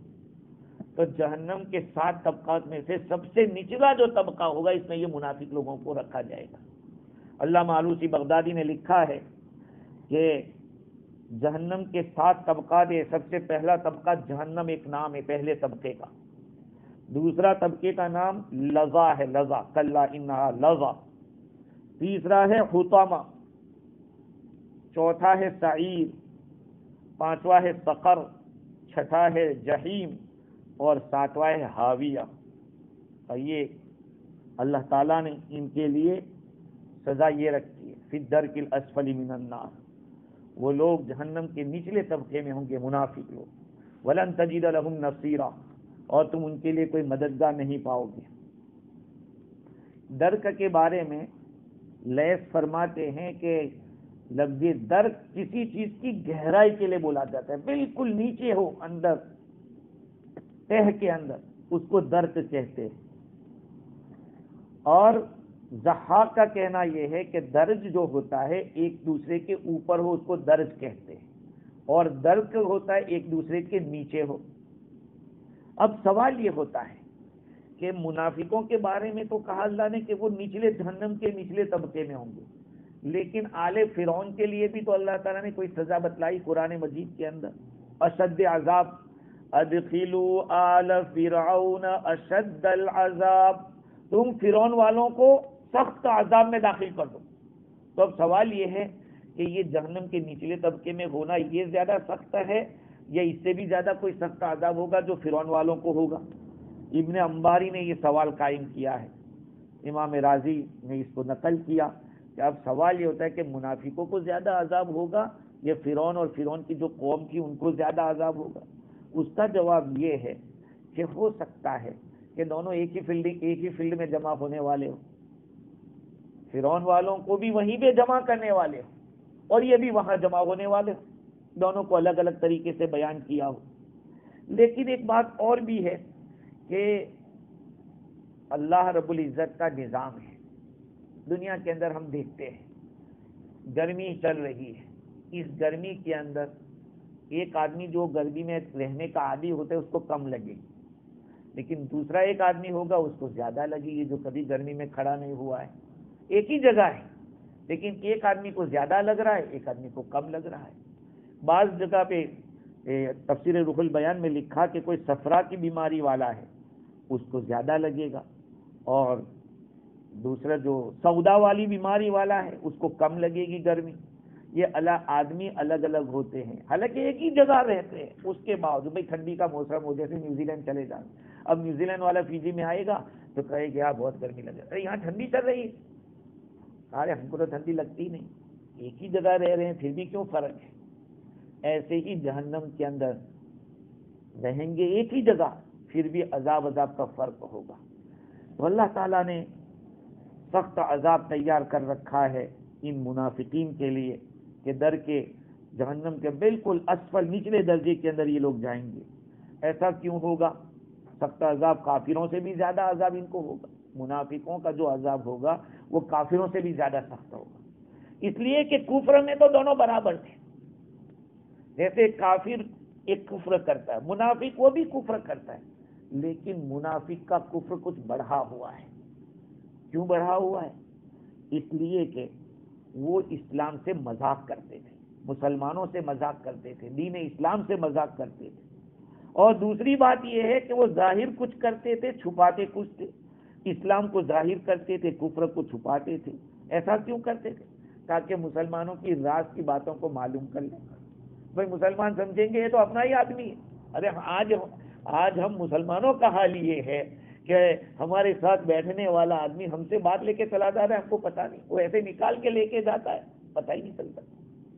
A: تو جہنم کے 7 طبقات میں سے سب سے نچلا جو طبقہ ہوگا اس میں یہ منافق لوگوں کو رکھا جائے گا. علامہ آلوسی بغدادی نے لکھا ہے کہ جہنم کے 7 طبقات ہے. سب سے پہلا طبقہ جہنم ایک نام ہے پہلے طبقے کا. دوسرا طبقے کا نام لظا ہے، لظا کلا انہا لظا. تیسرا ہے حطامہ. چوتھا ہے سعیر. پانچواں ہے سقر. چھٹا ہے جہیم اور 7واں ہے حاویہ. اور یہ اللہ تعالیٰ نے ان کے لیے سزا یہ رکھی ہے فی الدرک الاسفل من النار. وہ لوگ جہنم کے نچلے طبقے میں ہوں گے منافق لوگ. ولن تجد لهم نصیرا، اور تم ان کے لیے کوئی مددگار نہیں پاؤ گے. درک کے بارے میں لیث فرماتے ہیں کہ لفظ درک کسی چیز کی گہرائی کے لیے بولا جاتا ہے، بالکل نیچے ہو اندر تہ کے اندر، اس کو درک کہتے ہیں. اور ضحاک کا کہنا یہ ہے کہ درج جو ہوتا ہے ایک دوسرے کے اوپر ہو اس کو درج کہتے ہیں، اور درک ہوتا ہے ایک دوسرے کے نیچے ہو. اب سوال یہ ہوتا ہے کہ منافقوں کے بارے میں تو کہا اللہ نے کہ وہ نچلے جہنم کے نچلے طبقے میں ہوں گے، لیکن آل فرعون کے لیے بھی تو اللہ تعالیٰ نے کوئی سزا بتلائی قرآن مجید کے اندر. اشد عذاب، ادخلوا آل فرعون اشد العذاب، تم فرعون والوں کو سخت عذاب میں داخل کر دو. تو اب سوال یہ ہے کہ یہ جہنم کے نچلے طبقے میں ہونا یہ زیادہ سخت ہے یا اس سے بھی زیادہ کوئی سخت عذاب ہوگا جو فرعون والوں کو ہوگا؟ ابن انباری نے یہ سوال قائم کیا ہے. امام راضی نے اس کو نقل کیا کہ اب سوال یہ ہوتا ہے کہ منافقوں کو زیادہ عذاب ہوگا یا فرعون اور فرعون کی جو قوم تھی ان کو زیادہ عذاب ہوگا؟ اس کا جواب یہ ہے کہ ہو سکتا ہے کہ دونوں ایک ہی فیلڈ میں جمع ہونے والے ہوں، فرعون والوں کو بھی وہیں پہ جمع کرنے والے ہوں اور یہ بھی وہاں جمع ہونے والے ہوں، دونوں کو الگ الگ طریقے سے بیان کیا ہو۔ لیکن ایک بات اور بھی ہے کہ اللہ رب العزت کا نظام ہے، دنیا کے اندر ہم دیکھتے ہیں گرمی چل رہی ہے، اس گرمی کے اندر ایک آدمی جو گرمی میں رہنے کا عادی ہوتا ہے اس کو کم لگے گی، لیکن دوسرا ایک آدمی ہوگا اس کو زیادہ لگے گی جو کبھی گرمی میں کھڑا نہیں ہوا ہے۔ ایک ہی جگہ ہے لیکن ایک آدمی کو زیادہ لگ رہا ہے، ایک آدمی کو کم لگ رہا ہے۔ بعض جگہ پہ تفسیر روح البیان میں لکھا کہ کوئی صفرا کی بیماری والا ہے اس کو زیادہ لگے گا، اور دوسرا جو سودا والی بیماری والا ہے اس کو کم لگے گی گرمی۔ یہ آدمی الگ الگ ہوتے ہیں، حالانکہ ایک ہی جگہ رہتے ہیں، اس کے باوجود بھائی ٹھنڈی کا موسم ہو، جیسے نیوزی لینڈ چلے جائیں، اب نیوزی لینڈ والا فیجی میں آئے گا تو کہے کہ یہاں بہت گرمی لگے، ارے یہاں ٹھنڈی چل رہی ہے، ارے ہم کو تو ٹھنڈی لگتی نہیں، ایک ہی جگہ رہ رہے ہیں پھر بھی کیوں فرق ہے؟ ایسے ہی جہنم کے اندر رہیں گے ایک ہی جگہ پھر بھی عذاب کا فرق ہوگا۔ تو اللہ تعالیٰ نے سخت عذاب تیار کر رکھا ہے ان منافقین کے لیے کہ در کے جہنم کے بالکل اسفل نچلے درجے کے اندر یہ لوگ جائیں گے۔ ایسا کیوں ہوگا؟ سخت عذاب کافروں سے بھی زیادہ عذاب ان کو ہوگا، منافقوں کا جو عذاب ہوگا وہ کافروں سے بھی زیادہ سخت ہوگا، اس لیے کہ کفر میں تو دونوں برابر تھے۔ جیسے کافر ایک کفر کرتا ہے، منافق وہ بھی کفر کرتا ہے، لیکن منافق کا کفر کچھ بڑھا ہوا ہے۔ کیوں بڑھا ہوا ہے؟ اس لیے کہ وہ اسلام سے مذاق کرتے تھے، مسلمانوں سے مذاق کرتے تھے، دین اسلام سے مذاق کرتے تھے، اور دوسری بات یہ ہے کہ وہ ظاہر کچھ کرتے تھے چھپاتے کچھ تھے، اسلام کو ظاہر کرتے تھے کفر کو چھپاتے تھے۔ ایسا کیوں کرتے تھے؟ تاکہ مسلمانوں کی راز کی باتوں کو معلوم کر لیں، بھائی مسلمان سمجھیں گے یہ تو اپنا ہی آدمی ہے۔ ارے آج ہم مسلمانوں کا حال یہ ہے کہ ہمارے ساتھ بیٹھنے والا آدمی ہم سے بات لے کے چلا جا رہا ہے، ہم کو پتہ نہیں، وہ ایسے نکال کے لے کے جاتا ہے، پتہ ہی نہیں چلتا،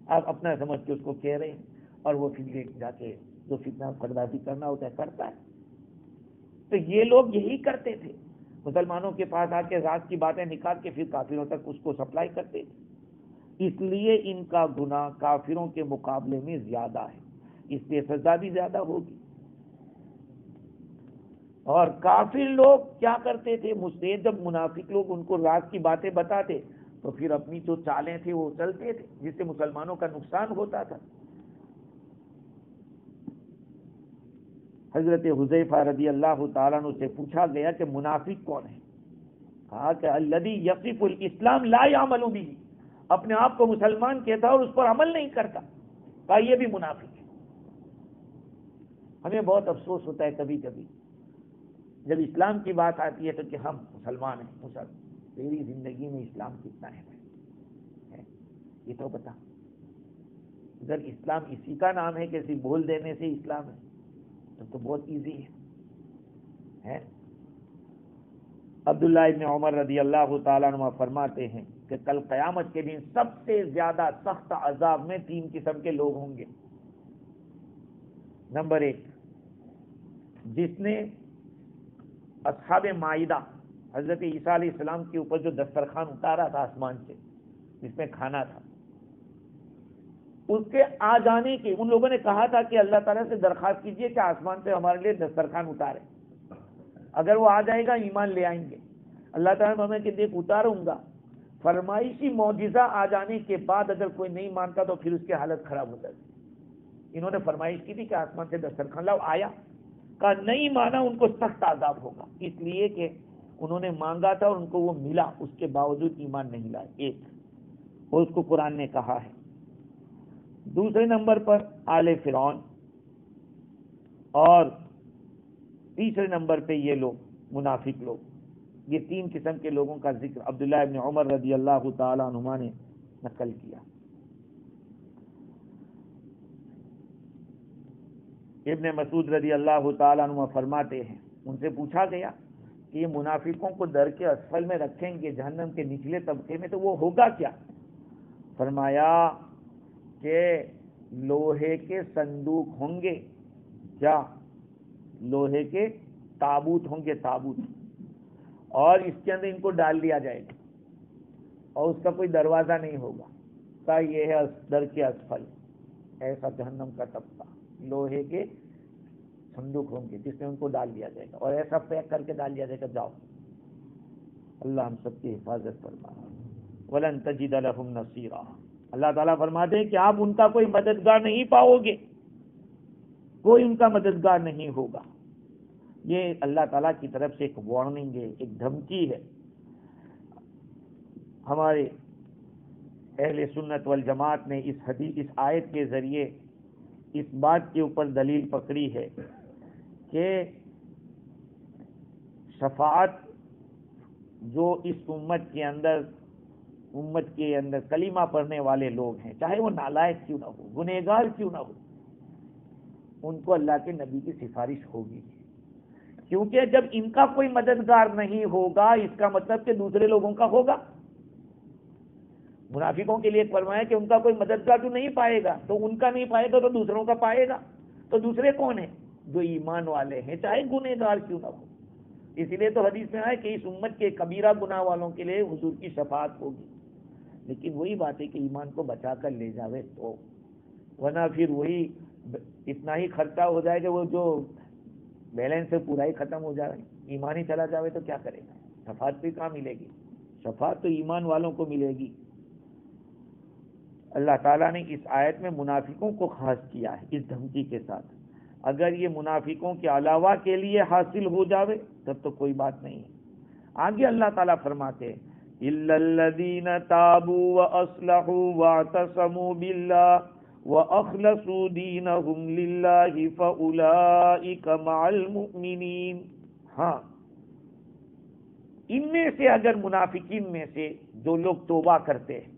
A: آپ اپنا سمجھ کے اس کو کہہ رہے ہیں اور وہ پھر لے جا کے جو فتنہ پردازی کرنا ہوتا ہے کرتا ہے۔ تو یہ لوگ یہی کرتے تھے، مسلمانوں کے پاس آ کے راز کی باتیں نکال کے پھر کافروں تک اس کو سپلائی کرتے تھے۔ اس لیے ان کا گناہ کافروں کے مقابلے میں زیادہ ہے، اس لیے سزا بھی زیادہ ہوگی۔ اور کافر لوگ کیا کرتے تھے؟ جب منافق لوگ ان کو راز کی باتیں بتاتے تو پھر اپنی جو چالیں تھے وہ چلتے تھے، جس سے مسلمانوں کا نقصان ہوتا تھا۔ حضرت حذیفہ رضی اللہ تعالیٰ عنہ سے پوچھا گیا کہ منافق کون ہے؟ کہا کہ الذی یصف الاسلام لا یعمل بہ، اپنے آپ کو مسلمان کہتا اور اس پر عمل نہیں کرتا، کہا یہ بھی منافق ہے۔ ہمیں بہت افسوس ہوتا ہے کبھی کبھی جب اسلام کی بات آتی ہے تو کہ ہم مسلمان ہیں، تیری زندگی میں اسلام کتنا ہے یہ تو بتا۔ اگر اسلام اسی کا نام ہے کہ صرف بول دینے سے اسلام ہے تو بہت ایزی ہے۔ عبداللہ ابن عمر رضی اللہ تعالیٰ عنہ فرماتے ہیں کہ کل قیامت کے دن سب سے زیادہ سخت عذاب میں 3 قسم کے لوگ ہوں گے۔ نمبر 1، جس نے اصحاب مائدہ حضرت عیسیٰ علیہ السلام کے اوپر جو دسترخوان اتارا تھا آسمان سے جس میں کھانا تھا، اس کے آ جانے کے ان لوگوں نے کہا تھا کہ اللہ تعالیٰ سے درخواست کیجئے کہ آسمان سے ہمارے لیے دسترخوان اتارے، اگر وہ آ جائے گا ایمان لے آئیں گے۔ اللہ تعالیٰ نے کہ دیکھ اتاروں گا، فرمائشی معجزہ آ جانے کے بعد اگر کوئی نہیں مانتا تو پھر اس کی حالت خراب ہو جاتی۔ انہوں نے فرمائش کی تھی کہ آسمان سے دسترخوان لاؤ، آیا، کا نہیں مانا ان کو سخت عذاب ہوگا، اس لیے کہ انہوں نے مانگا تھا اور ان کو وہ ملا، اس کے باوجود ایمان نہیں لائے۔ ایک اور اس کو قرآن نے کہا ہے۔ دوسرے نمبر پر آل فرعون، اور تیسرے نمبر پہ یہ لوگ منافق لوگ۔ یہ 3 قسم کے لوگوں کا ذکر عبداللہ ابن عمر رضی اللہ تعالی عنہما نے نقل کیا۔ ابن مسعود رضی اللہ تعالیٰ عنہ فرماتے ہیں ان سے پوچھا گیا کہ یہ منافقوں کو در کے اسفل میں رکھیں گے، جہنم کے نچلے طبقے میں، تو وہ ہوگا کیا؟ فرمایا کہ لوہے کے صندوق ہوں گے، کیا؟ لوہے کے تابوت ہوں گے، تابوت، اور اس کے اندر ان کو ڈال دیا جائے گا اور اس کا کوئی دروازہ نہیں ہوگا، کا یہ ہے در کے اسفل، ایسا جہنم کا طبقہ، لوہے کے صندوق ہوں گے جس میں ان کو ڈال دیا جائے گا اور ایسا پیک کر کے ڈال دیا جائے گا، جاؤ۔ اللہ ہم سب کی حفاظت فرمائے۔ وَلَن تَجِدَ لَهُمْ نَصِيرًا، اللہ تعالیٰ فرماتے ہیں کہ آپ ان کا کوئی مددگار نہیں پاؤ گے، کوئی ان کا مددگار نہیں ہوگا۔ یہ اللہ تعالیٰ کی طرف سے ایک وارننگ ہے، ایک دھمکی ہے۔ ہمارے اہل سنت والجماعت نے اس آیت کے ذریعے اس بات کے اوپر دلیل پکڑی ہے کہ شفاعت جو اس امت کے اندر کلمہ پڑھنے والے لوگ ہیں، چاہے وہ نالائق کیوں نہ ہو، گنہگار کیوں نہ ہو، ان کو اللہ کے نبی کی سفارش ہوگی، کیونکہ جب ان کا کوئی مددگار نہیں ہوگا اس کا مطلب کہ دوسرے لوگوں کا ہوگا۔ منافقوں کے لیے فرمایا کہ ان کا کوئی مددگار تو نہیں پائے گا، تو ان کا نہیں پائے گا تو دوسروں کا پائے گا، تو دوسرے کون ہیں؟ جو ایمان والے ہیں، چاہے گنہگار کیوں نہ ہو۔ اسی لیے تو حدیث میں آیا کہ اس امت کے کبیرہ گناہ والوں کے لیے حضور کی شفاعت ہوگی، لیکن وہی بات ہے کہ ایمان کو بچا کر لے جاوے تو، ورنہ پھر وہی اتنا ہی خرچہ ہو جائے کہ وہ جو بیلنس سے پورا ہی ختم ہو جائے، ایمان ہی چلا جاوے تو کیا کرے گا؟ شفاعت بھی کہاں ملے گی؟ شفاعت تو ایمان والوں کو ملے گی۔ اللہ تعالیٰ نے اس آیت میں منافقوں کو خاص کیا ہے اس دھمکی کے ساتھ، اگر یہ منافقوں کے علاوہ کے لیے حاصل ہو جاوے تب تو کوئی بات نہیں ہے۔ آگے اللہ تعالیٰ فرماتے ہیں إِلَّا الَّذِينَ تَابُوا وَأَصْلَحُوا وَاعْتَصَمُوا بِاللَّهِ وَأَخْلَصُوا دِينَهُمْ لِلَّهِ فَأُولَئِكَ مَعَ الْمُؤْمِنِينَ۔ ہاں، ان میں سے اگر منافقین میں سے جو لوگ توبہ کرتے ہیں،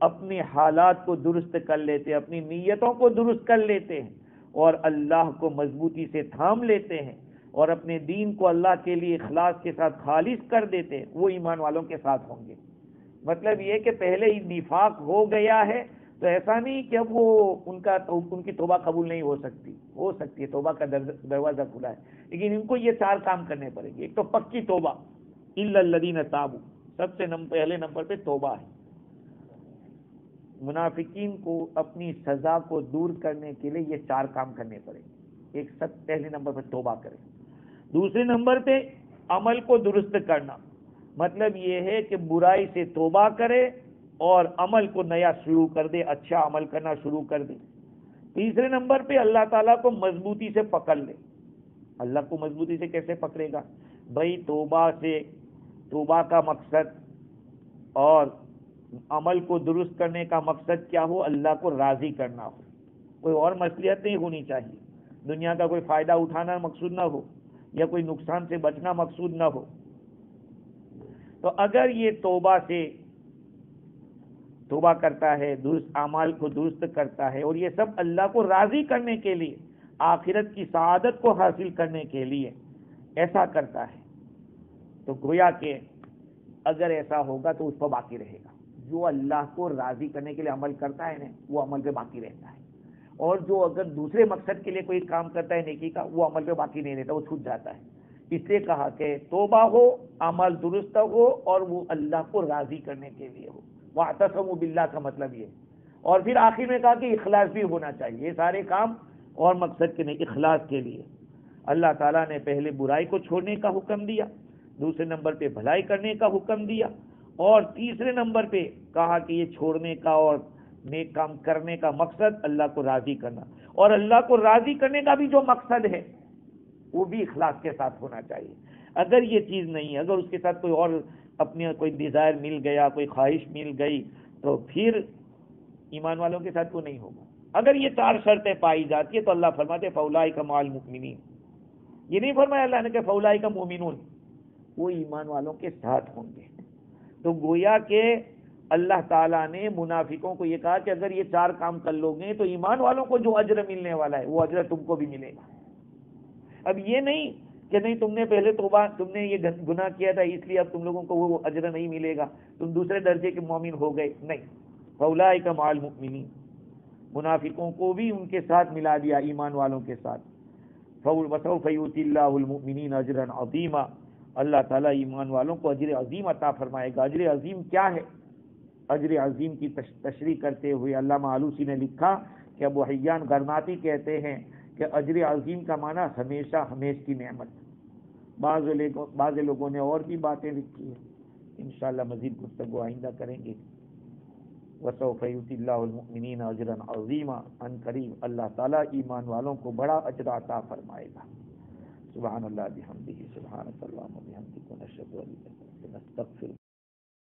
A: اپنے حالات کو درست کر لیتے ہیں، اپنی نیتوں کو درست کر لیتے ہیں اور اللہ کو مضبوطی سے تھام لیتے ہیں اور اپنے دین کو اللہ کے لیے اخلاص کے ساتھ خالص کر دیتے ہیں، وہ ایمان والوں کے ساتھ ہوں گے۔ مطلب یہ کہ پہلے ہی نفاق ہو گیا ہے تو ایسا نہیں کہ اب وہ ان کی توبہ قبول نہیں ہو سکتی ہے، توبہ کا دروازہ کھلا ہے، لیکن ان کو یہ 4 کام کرنے پڑیں گے۔ ایک تو پکی توبہ، الا الذین تابوا، سب سے پہلے نمبر پہ توبہ ہے۔ منافقین کو اپنی سزا کو دور کرنے کے لیے یہ 4 کام کرنے پڑیں گے۔ ایک پہلے نمبر پہ توبہ کریں، دوسرے نمبر پہ عمل کو درست کرنا، مطلب یہ ہے کہ برائی سے توبہ کرے اور عمل کو نیا شروع کر دے، اچھا عمل کرنا شروع کر دے۔ تیسرے نمبر پہ اللہ تعالیٰ کو مضبوطی سے پکڑ لے۔ اللہ کو مضبوطی سے کیسے پکڑے گا؟ بھائی توبہ کا مقصد اور عمل کو درست کرنے کا مقصد کیا ہو؟ اللہ کو راضی کرنا ہو، کوئی اور مصلحت نہیں ہونی چاہیے، دنیا کا کوئی فائدہ اٹھانا مقصود نہ ہو یا کوئی نقصان سے بچنا مقصود نہ ہو۔ تو اگر یہ توبہ کرتا ہے، درست اعمال کو درست کرتا ہے اور یہ سب اللہ کو راضی کرنے کے لیے، آخرت کی سعادت کو حاصل کرنے کے لیے ایسا کرتا ہے، تو گویا کہ اگر ایسا ہوگا تو اس پر باقی رہے گا۔ جو اللہ کو راضی کرنے کے لیے عمل کرتا ہے نا، وہ عمل پہ باقی رہتا ہے، اور جو اگر دوسرے مقصد کے لیے کوئی کام کرتا ہے نیکی کا، وہ عمل پہ باقی نہیں رہتا، وہ چھوٹ جاتا ہے۔ اس لیے کہا کہ توبہ ہو، عمل درست ہو اور وہ اللہ کو راضی کرنے کے لیے ہو۔ وَاعْتَصَمُوا بِاللَّهِ کا مطلب یہ، اور پھر آخر میں کہا کہ اخلاص بھی ہونا چاہیے، یہ سارے کام اور مقصد کے نہیں، اخلاص کے لیے۔ اللہ تعالیٰ نے پہلے برائی کو چھوڑنے کا حکم دیا، دوسرے نمبر پہ بھلائی کرنے کا حکم دیا، اور تیسرے نمبر پہ کہا کہ یہ چھوڑنے کا اور نیک کام کرنے کا مقصد اللہ کو راضی کرنا، اور اللہ کو راضی کرنے کا بھی جو مقصد ہے وہ بھی اخلاص کے ساتھ ہونا چاہیے۔ اگر یہ چیز نہیں، اگر اس کے ساتھ کوئی اور اپنے کوئی ڈیزائر مل گیا، کوئی خواہش مل گئی، تو پھر ایمان والوں کے ساتھ وہ نہیں ہوگا۔ اگر یہ 4 شرطیں پائی جاتی ہے تو اللہ فرماتے فَأُولَٰئِکَ مَعَ الْمُؤْمِنِينَ، یہ نہیں فرمایا اللہ نے کہ فَأُولَٰئِکَ مُؤْمِنُونَ، وہ ایمان والوں کے ساتھ ہوں گے۔ تو گویا کہ اللہ تعالیٰ نے منافقوں کو یہ کہا کہ اگر یہ 4 کام کر لو گے تو ایمان والوں کو جو اجر ملنے والا ہے وہ اجر تم کو بھی ملے گا۔ اب یہ نہیں کہ نہیں تم نے پہلے توبہ، تم نے یہ گناہ کیا تھا اس لیے اب تم لوگوں کو وہ اجر نہیں ملے گا، تم دوسرے درجے کے مومن ہو گئے، نہیں. فاولئک مع المؤمنین، منافقوں کو بھی ان کے ساتھ ملا دیا ایمان والوں کے ساتھ. وسوف یؤتی اللہ المؤمنین اجرا عظیما، اللہ تعالیٰ ایمان والوں کو اجر عظیم عطا فرمائے گا. اجر عظیم کیا ہے؟ اجر عظیم کی تشریح کرتے ہوئے علامہ آلوسی نے لکھا کہ ابو حیان غرناطی کہتے ہیں کہ اجر عظیم کا معنی ہمیشہ ہمیش کی نعمت. بعض لوگوں نے اور بھی باتیں لکھی ہیں، انشاءاللہ مزید گفتگو آئندہ کریں گے. وسوف یؤتی اللہ المؤمنین اجرا عظیما، ان قریب اللہ تعالیٰ ایمان والوں کو بڑا اجر عطا فرمائے گا. سبحان اللہ بحمدہ، سبحانک اللہم وبحمدک، نشہد ان لا الہ الا انت، نستغفرک.